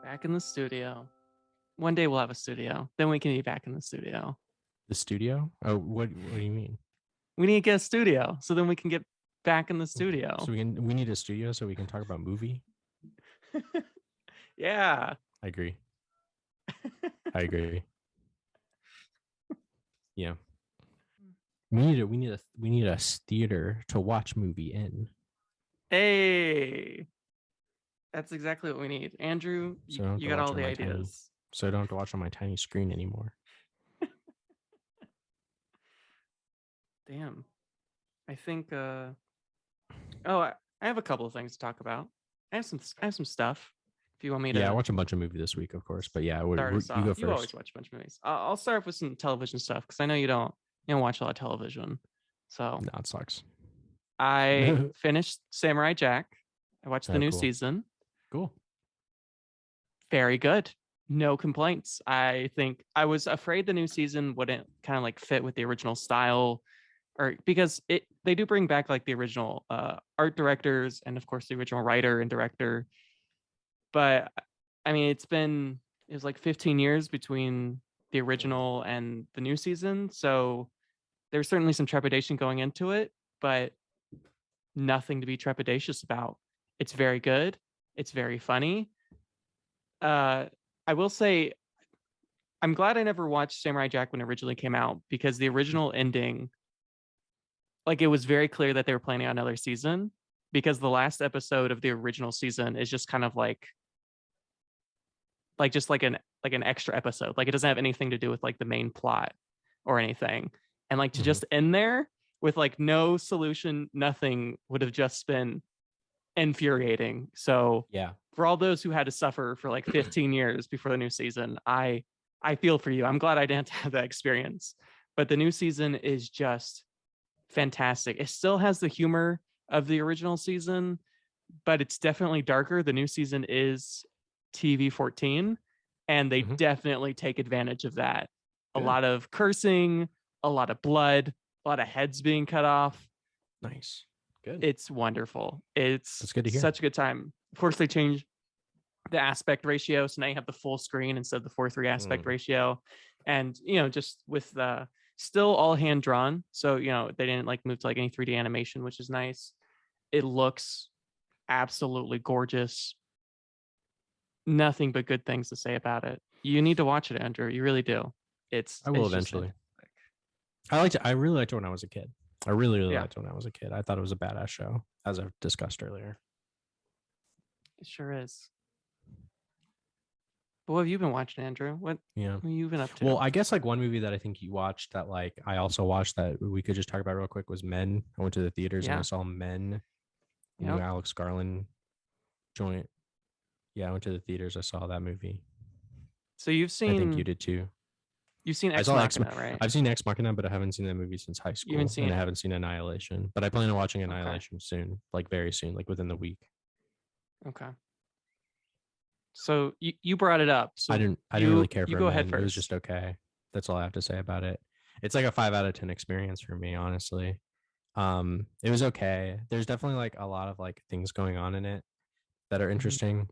Back in the studio. One day we'll have a studio. Then we can be back in the studio. The studio? Oh, what do you mean? We need to get a studio so then we can get back in the studio. So we need a studio so we can talk about movie. Yeah. I agree. I agree. Yeah. We need a theater to watch movie in. Hey. That's exactly what we need. Andrew, you got all the ideas. So I don't have to watch on my tiny screen anymore. Damn. I think I have a couple of things to talk about. I have some stuff. If you want me to, I watched a bunch of movies this week, of course. But yeah, you go first. You always watch a bunch of movies. I'll start off with some television stuff because I know you don't watch a lot of television. So no, it sucks. I finished Samurai Jack. I watched the new season. Cool. Very good. No complaints. I think I was afraid the new season wouldn't kind of like fit with the original style, or because they do bring back like the original art directors and of course the original writer and director. But I mean, it was like 15 years between the original and the new season, so there's certainly some trepidation going into it, but nothing to be trepidatious about. It's very good. It's very funny. I will say, I'm glad I never watched Samurai Jack when it originally came out because the original ending, like it was very clear that they were planning on another season because the last episode of the original season is just kind of like just like an extra episode. Like it doesn't have anything to do with like the main plot or anything. And like to just end there with like no solution, nothing would have just been infuriating. So yeah, for all those who had to suffer for like 15 years before the new season, I feel for you. I'm glad I didn't have that experience. But the new season is just fantastic. It still has the humor of the original season, but it's definitely darker. The new season is TV-14, and they definitely take advantage of that. Good. A lot of cursing, a lot of blood, a lot of heads being cut off. Nice. Good. It's wonderful. It's good to hear. Such a good time. Of course, they changed the aspect ratio, so now you have the full screen instead of the 4:3 aspect ratio, and just with the still all hand drawn. So they didn't like move to like any 3D animation, which is nice. It looks absolutely gorgeous. Nothing but good things to say about it. You need to watch it, Andrew. You really do. I will eventually. I really liked it when I was a kid. I really liked it when I was a kid. I thought it was a badass show, as I've discussed earlier. It sure is. But what have you been watching, Andrew? What have you been up to? Well, I guess like one movie that I think you watched that like I also watched that we could just talk about real quick was Men. I went to the theaters and I saw Men. New Alex Garland joint. Yeah, I went to the theaters. I saw that movie. So you've seen? I think you did too. You've seen Ex Machina, right? I've seen Ex Machina, but I haven't seen that movie since high school. I haven't seen Annihilation, but I plan on watching Annihilation soon, like very soon, like within the week. Okay. So you brought it up. So I didn't really care for it. You go ahead first. It was just okay. That's all I have to say about it. It's like a 5 out of 10 experience for me, honestly. It was okay. There's definitely like a lot of like things going on in it that are interesting.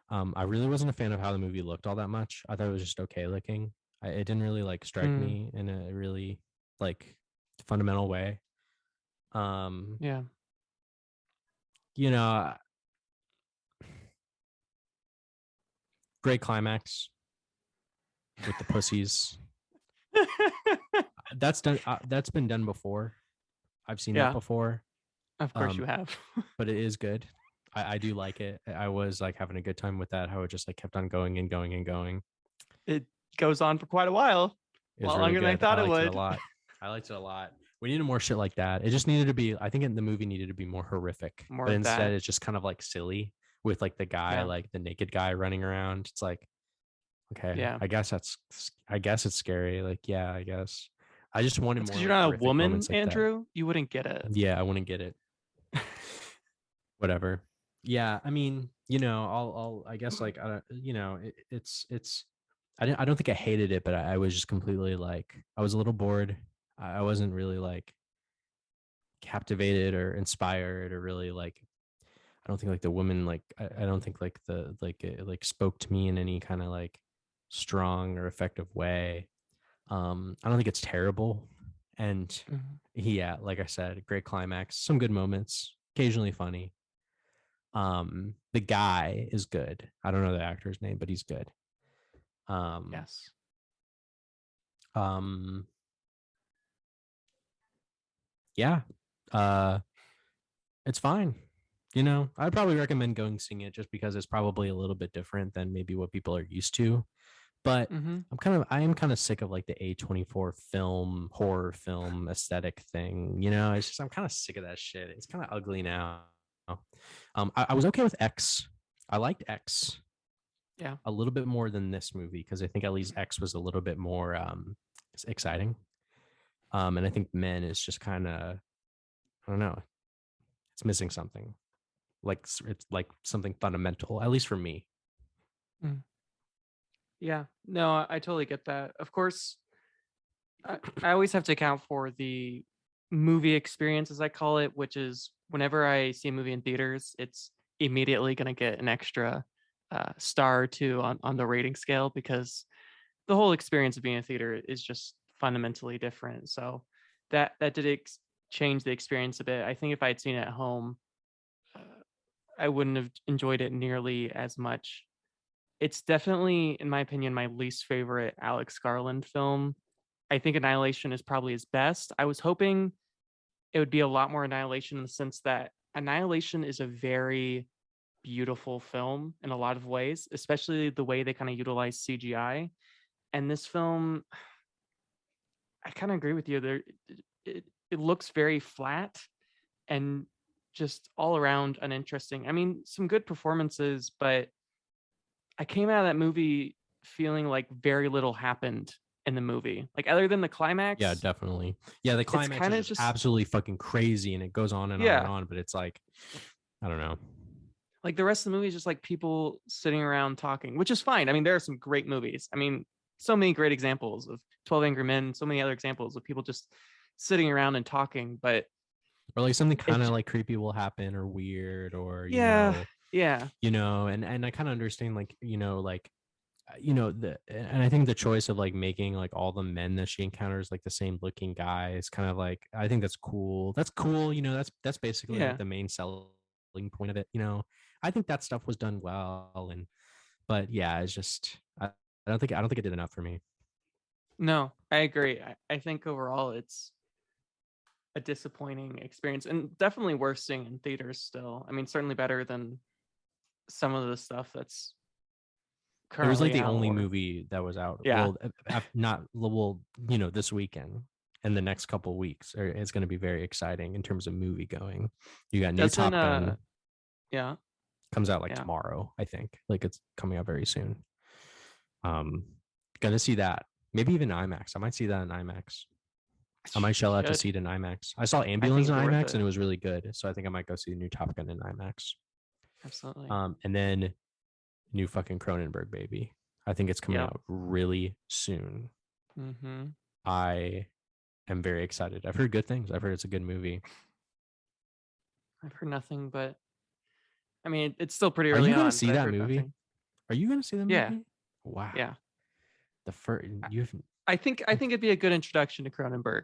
I really wasn't a fan of how the movie looked all that much. I thought it was just okay looking. It didn't really like strike me in a really like fundamental way. Great climax with the pussies. That's done. That's been done before. I've seen that before. Of course you have. But it is good. I do like it. I was like having a good time with that. How it just like kept on going and going and going. It goes on for quite a while. A lot longer than I thought it would. I liked it a lot. We needed more shit like that. It just needed to be. I think the movie needed to be more horrific. But instead, it's just kind of like silly with like the guy, like the naked guy running around. It's like, okay, I guess it's scary. Like, yeah, I guess. I just wanted more. Because you're not a woman, Andrew. You wouldn't get it. Yeah, I wouldn't get it. Whatever. Yeah, I mean, I guess like, it's. I don't think I hated it, but I was just completely like, I was a little bored. I wasn't really like captivated or inspired or really like, I don't think like the woman like I don't think like the like it like spoke to me in any kind of like strong or effective way. I don't think it's terrible. And Mhm. yeah, like I said, great climax, some good moments, occasionally funny. The guy is good. I don't know the actor's name, but he's good. Um, Yes. um, yeah. Uh, it's fine. You know, I'd probably recommend going seeing it just because it's probably a little bit different than maybe what people are used to. But Mm-hmm. I am kind of sick of like the A24 film, horror film aesthetic thing. You know, it's just, I'm kind of sick of that shit. It's kind of ugly now. I was okay with X. I liked X Yeah. a little bit more than this movie because I think at least X was a little bit more exciting. And I think Men is just kind of, I don't know, it's missing something. Like it's like something fundamental, at least for me. Mm. Yeah. No, I totally get that. Of course, I always have to account for the movie experience, as I call it, which is whenever I see a movie in theaters, it's immediately going to get an extra star or two on the rating scale because the whole experience of being in a theater is just fundamentally different. So that did change the experience a bit. I think if I had seen it at home, uh, I wouldn't have enjoyed it nearly as much. It's definitely, in my opinion, my least favorite Alex Garland film. I think Annihilation is probably his best. I was hoping it would be a lot more Annihilation in the sense that Annihilation is a very beautiful film in a lot of ways, especially the way they kind of utilize CGI. And this film, I kind of agree with you. It looks very flat and just all around uninteresting. I mean, some good performances, but I came out of that movie feeling like very little happened in the movie. Like other than the Yeah, climax, definitely. Yeah, the it's climax kind is of just just absolutely fucking crazy and it goes on and on and yeah. on, but it's like, I don't know. Like the rest of the movie is just like people sitting around talking, which is fine. I mean, there are some great movies. I mean, so many great examples of 12 Angry Men, so many other examples of people just sitting around and talking, but Or like something kind of it like creepy will happen or weird or yeah, yeah. and I kind of understand like, and I think the choice of like making like all the men that she encounters like the same looking guy is kind of like I think that's cool. That's cool, that's basically like Yeah. the main selling point of it. I think that stuff was done well and but yeah, it's just I don't think it did enough for me. No, I agree. I think overall it's a disappointing experience and definitely worth seeing in theaters still. I mean, certainly better than some of the stuff that's It was like currently the out only or movie that was out. yeah. Well, not well, this weekend and the next couple of weeks it's going to be very exciting in terms of movie going. You got new Doesn't Top Gun yeah, comes out like yeah. tomorrow, I think. Like it's coming out very soon. Um, gonna see that. Maybe even IMAX. I might see that in IMAX. I might You shell out to should. see it in IMAX. I saw I think Ambulance in it'd be worth IMAX it. and it was really good. So I think I might go see the new Top Gun in IMAX. Absolutely. And then new fucking Cronenberg baby. I think it's coming Yep. out really soon. Mm-hmm. I am very excited. I've heard good things. I've heard it's a good movie. I've heard nothing, but I mean, it's still pretty Are early you gonna on, but see I've that heard movie? nothing. Are you gonna see the Yeah, movie? Wow. yeah. The first I you've I think it'd be a good introduction to Cronenberg.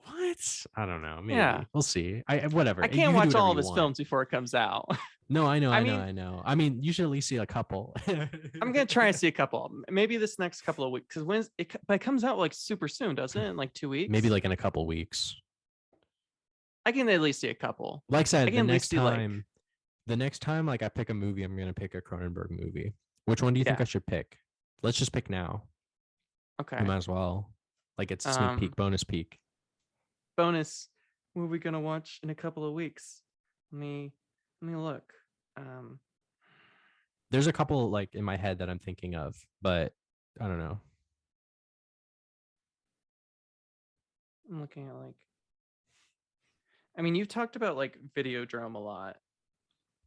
what? I don't know. Yeah, Maybe we'll see. I whatever. I You can't can do watch whatever all of you his want. films before it comes out. No, I know, I I know, mean, I know. I mean, you should at least see a couple. I'm gonna try and see a couple. Maybe this next couple of weeks, because but it comes out like super soon, doesn't it? In like two Maybe weeks. like in a couple weeks. I can at least see a couple. Like I I said, can at least see like the next time like I pick a movie, I'm gonna pick a Cronenberg movie. Which one do you think yeah. I should pick? Let's just pick now. We Okay. might as well. Like it's a sneak Um, peek, bonus peek. bonus. What are we gonna watch in a couple of weeks? Let me let me look. Um, There's a couple like in my head that I'm thinking of, but I don't know. I'm looking at like. I mean, you've talked about like Videodrome a lot.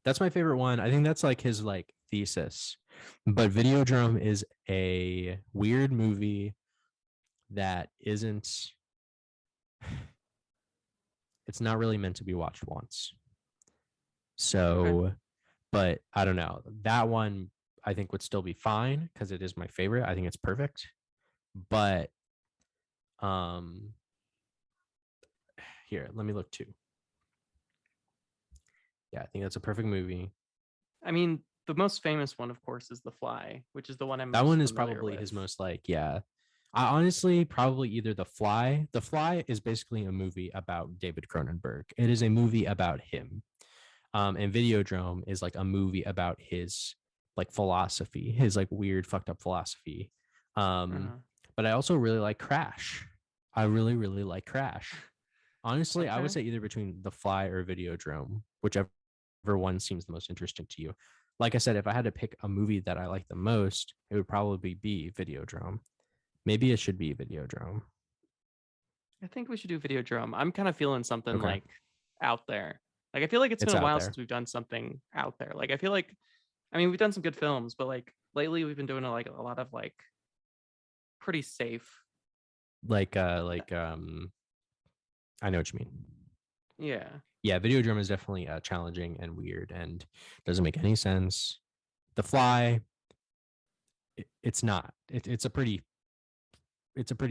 That's my favorite one. I think that's like his like thesis. But Videodrome is a weird movie that isn't it's not really meant to be watched once. Okay. So, but I don't know. That one I think would still be fine because it is my favorite. I think it's perfect. But um here, let me look too. Yeah, I think that's a perfect movie. I mean, the most famous one, of course, is The Fly, which is the one I'm That most one is familiar probably with. his most like, yeah. I honestly probably either The Fly. The Fly is basically a movie about David Cronenberg. It is a movie about him. And Videodrome is like a movie about his like philosophy, his like weird fucked up philosophy. Um, Uh-huh. but I also really like Crash. I really, really like Crash. Honestly, I would Okay. say either between The Fly or Videodrome, whichever one seems the most interesting to you. Like I said, if I had to pick a movie that I like the most, it would probably be Videodrome. Maybe it should be Videodrome. I think we should do Videodrome. I'm kind of feeling something Okay. like out there. Like I feel like it's It's been a out while there. since we've done something out there. Like I feel like I mean we've done some good films, but like lately we've been doing like a lot of like pretty safe. Like I know what you mean. Yeah. Yeah, Videodrome is definitely challenging and weird and doesn't make any sense. The Fly, it's not. It's a pretty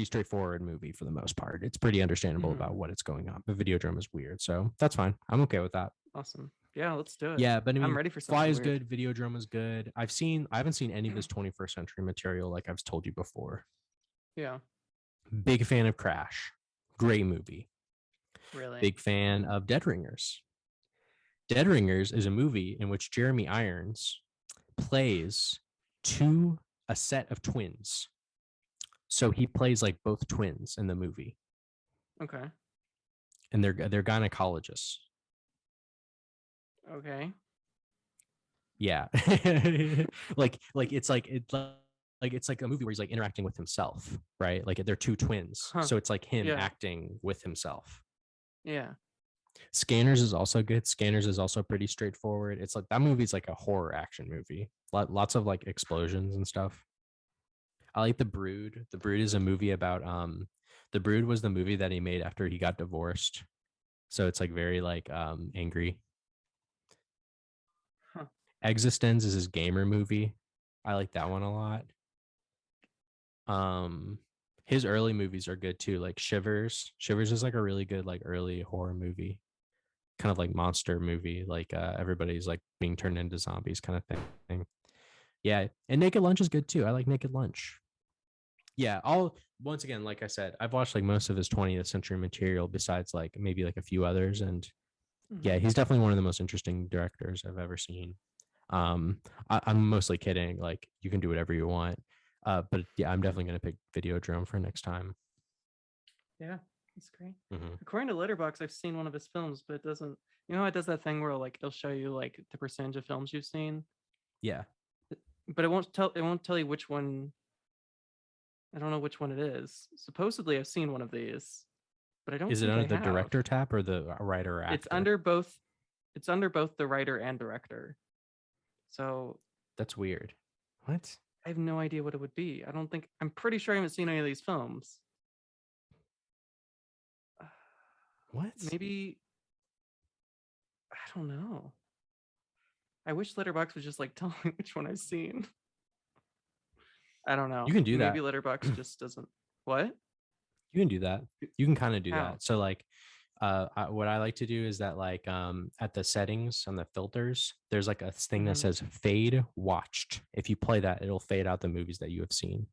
straightforward movie for the most part. It's pretty understandable Hmm. about what it's going on. But Videodrome is weird, so that's fine. I'm okay with that. Awesome. Yeah, let's do it. Yeah, but I I'm mean, ready for Fly something is weird. good. Videodrome is good. I haven't seen any of his 21st century material, like I've told you before. Yeah, Big fan of Crash. Great movie. really. Big fan of Dead Ringers. Dead Ringers is a movie in which Jeremy Irons plays to a set of twins. So he plays like both twins in the movie, Okay. and they're gynecologists. Okay. Yeah, like it's like a movie where he's like interacting with himself, right? Like they're two twins, Huh. so it's like him Yeah. acting with himself. Yeah. Scanners is also good. Scanners is also pretty straightforward. It's like that movie's like a horror action movie. Lots of like explosions and stuff. I like The Brood. The Brood is a movie about The Brood was the movie that he made after he got divorced. So it's like very like angry. Huh. Existence is his gamer movie. I like that one a lot. Um his early movies are good too, like Shivers. Shivers is like a really good like early horror movie, kind of like monster movie, like everybody's like being turned into zombies kind of thing. Yeah, and Naked Lunch is good too. I like Naked Lunch. Yeah, I'll once again, like I said, I've watched like most of his 20th century material besides like maybe like a few others. And yeah, Hmm. he's definitely one of the most interesting directors I've ever seen. Um, I'm mostly kidding. Like you can do whatever you want. But yeah, I'm definitely gonna pick Videodrome for next time. Yeah, that's great. Hmm. According to Letterbox, I've seen one of his films, but it doesn't. You know, how it does that thing where like it'll show you like the percentage of films you've seen, Yeah. but it won't tell. It won't tell you which one. I don't know which one it is. Supposedly, I've seen one of these, but I don't Is it think under I the have. director tab or the writer or It's actor? under both. It's under both the writer and director. So That's weird. What? I have no idea what it would be. I don't think. I'm pretty sure I haven't seen any of these films. What? Maybe I don't know. I wish Letterbox would just like tell me which one I've seen. I don't You know. can do Maybe that. Letterbox just doesn't. What? You can do that. You can kind of do How? that. So like what I like to do is that like at the settings on the filters, there's like a thing that Mm-hmm. says fade watched. If you play that, it'll fade out the movies that you have seen.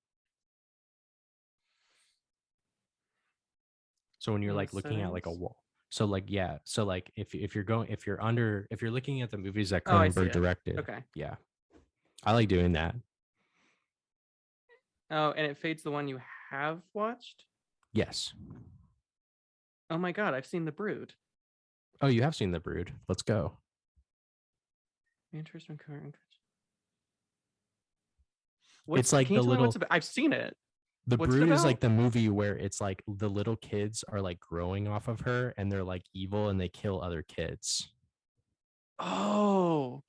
So when you're In the like looking at like a settings. wall. So like yeah, so like if you're looking at the movies that Oh, I see Cronenberg it. directed, Okay. yeah. I like doing that. Oh, and it fades the one you have watched. Yes. Oh my god, I've seen The Brood. Oh, you have seen The Brood. Let's go. Interesting current. What's? It's like Can you the tell me what's little about? I've seen it. The What's it Brood is about? like the movie where it's like the little kids are like growing off of her and they're like evil and they kill other kids. Oh,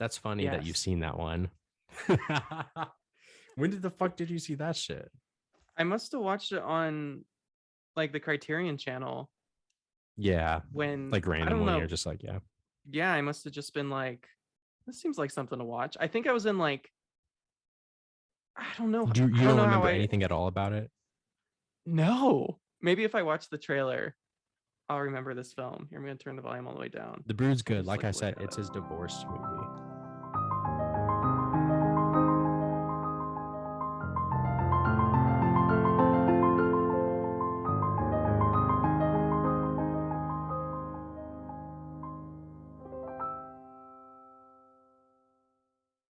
That's funny that you've yes. seen that one. When did the fuck did you see that shit? I must have watched it on like the Criterion channel Yeah, when like I don't randomly or know. just like yeah. yeah, I must have just been like, this seems like something to watch. I think I was in like, I don't know. Do I you don't don't know how remember I, anything at all about it? no. Maybe if I watch the trailer, I'll remember this film. Here, I'm going to turn the volume all the way down. The Brood's So I can good. just Like like I look said, at it's it. his divorce movie.